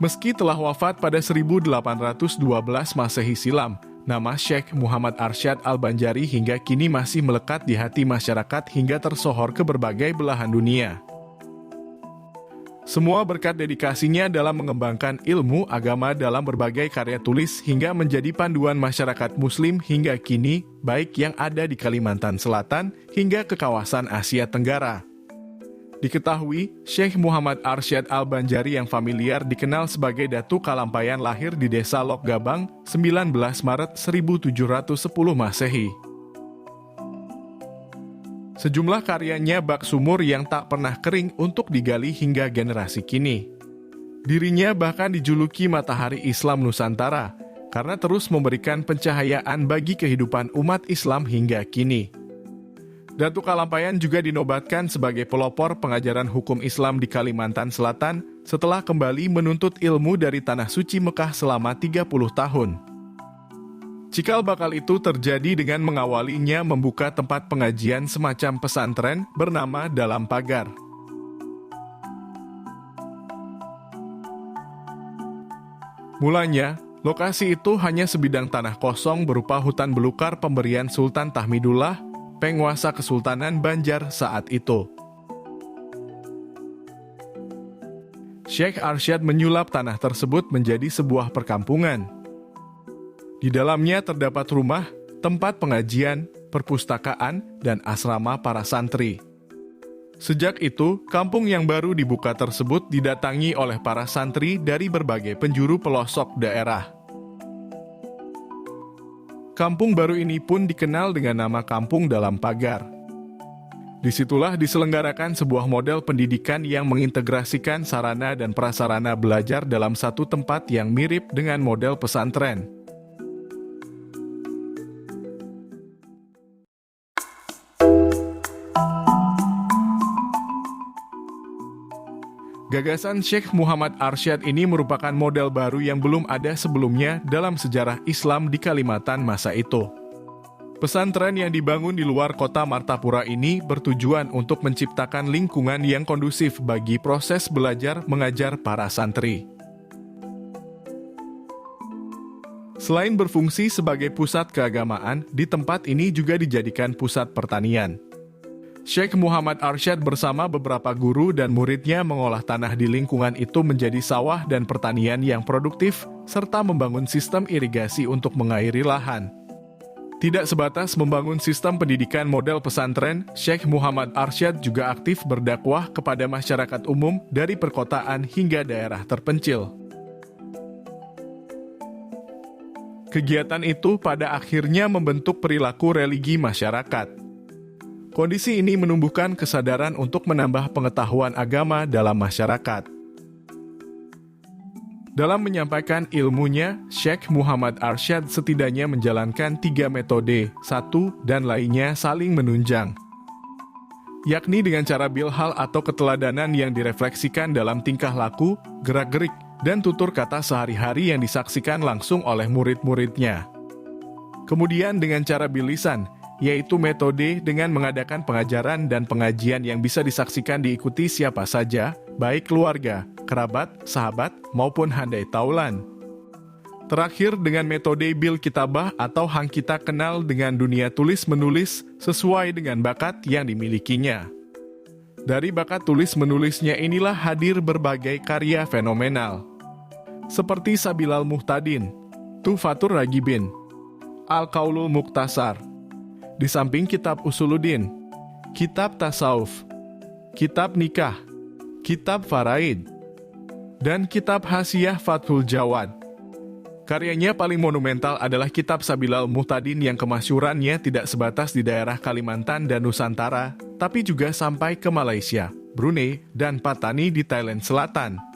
Meski telah wafat pada 1812 Masehi silam, nama Syekh Muhammad Arsyad Al-Banjari hingga kini masih melekat di hati masyarakat hingga tersohor ke berbagai belahan dunia. Semua berkat dedikasinya dalam mengembangkan ilmu agama dalam berbagai karya tulis hingga menjadi panduan masyarakat muslim hingga kini, baik yang ada di Kalimantan Selatan hingga ke kawasan Asia Tenggara. Diketahui, Syekh Muhammad Arsyad Al-Banjari yang familiar dikenal sebagai Datu Kalampayan lahir di Desa Lokgabang, 19 Maret 1710 Masehi. Sejumlah karyanya bak sumur yang tak pernah kering untuk digali hingga generasi kini. Dirinya bahkan dijuluki matahari Islam Nusantara, karena terus memberikan pencahayaan bagi kehidupan umat Islam hingga kini. Datu Kalampayan juga dinobatkan sebagai pelopor pengajaran hukum Islam di Kalimantan Selatan setelah kembali menuntut ilmu dari Tanah Suci Mekah selama 30 tahun. Cikal bakal itu terjadi dengan mengawalinya membuka tempat pengajian semacam pesantren bernama Dalam Pagar. Mulanya, lokasi itu hanya sebidang tanah kosong berupa hutan belukar pemberian Sultan Tahmidullah, penguasa Kesultanan Banjar saat itu. Syekh Arsyad menyulap tanah tersebut menjadi sebuah perkampungan. Di dalamnya terdapat rumah, tempat pengajian, perpustakaan, dan asrama para santri. Sejak itu, kampung yang baru dibuka tersebut didatangi oleh para santri dari berbagai penjuru pelosok daerah. Kampung baru ini pun dikenal dengan nama Kampung Dalam Pagar. Disitulah diselenggarakan sebuah model pendidikan yang mengintegrasikan sarana dan prasarana belajar dalam satu tempat yang mirip dengan model pesantren. Gagasan Syekh Muhammad Arsyad ini merupakan model baru yang belum ada sebelumnya dalam sejarah Islam di Kalimantan masa itu. Pesantren yang dibangun di luar kota Martapura ini bertujuan untuk menciptakan lingkungan yang kondusif bagi proses belajar mengajar para santri. Selain berfungsi sebagai pusat keagamaan, di tempat ini juga dijadikan pusat pertanian. Syekh Muhammad Arsyad bersama beberapa guru dan muridnya mengolah tanah di lingkungan itu menjadi sawah dan pertanian yang produktif, serta membangun sistem irigasi untuk mengairi lahan. Tidak sebatas membangun sistem pendidikan model pesantren, Syekh Muhammad Arsyad juga aktif berdakwah kepada masyarakat umum dari perkotaan hingga daerah terpencil. Kegiatan itu pada akhirnya membentuk perilaku religi masyarakat. Kondisi ini menumbuhkan kesadaran untuk menambah pengetahuan agama dalam masyarakat. Dalam menyampaikan ilmunya, Syekh Muhammad Arsyad setidaknya menjalankan 3 metode, satu dan lainnya saling menunjang. Yakni dengan cara bilhal atau keteladanan yang direfleksikan dalam tingkah laku, gerak-gerik, dan tutur kata sehari-hari yang disaksikan langsung oleh murid-muridnya. Kemudian dengan cara bilisan, yaitu metode dengan mengadakan pengajaran dan pengajian yang bisa disaksikan diikuti siapa saja, baik keluarga, kerabat, sahabat, maupun handai taulan. Terakhir dengan metode bil kitabah atau hang kita kenal dengan dunia tulis-menulis sesuai dengan bakat yang dimilikinya. Dari bakat tulis-menulisnya inilah hadir berbagai karya fenomenal. Seperti Sabilal Muhtadin, Tuhfatur Ragibin, Al-Qaulul Mukhtasar. Di samping kitab Usuluddin, kitab Tasawuf, kitab Nikah, kitab Faraid, dan kitab Hasiyah Fathul Jawad. Karyanya paling monumental adalah kitab Sabilal Muhtadin yang kemasyhurannya tidak sebatas di daerah Kalimantan dan Nusantara, tapi juga sampai ke Malaysia, Brunei, dan Patani di Thailand Selatan.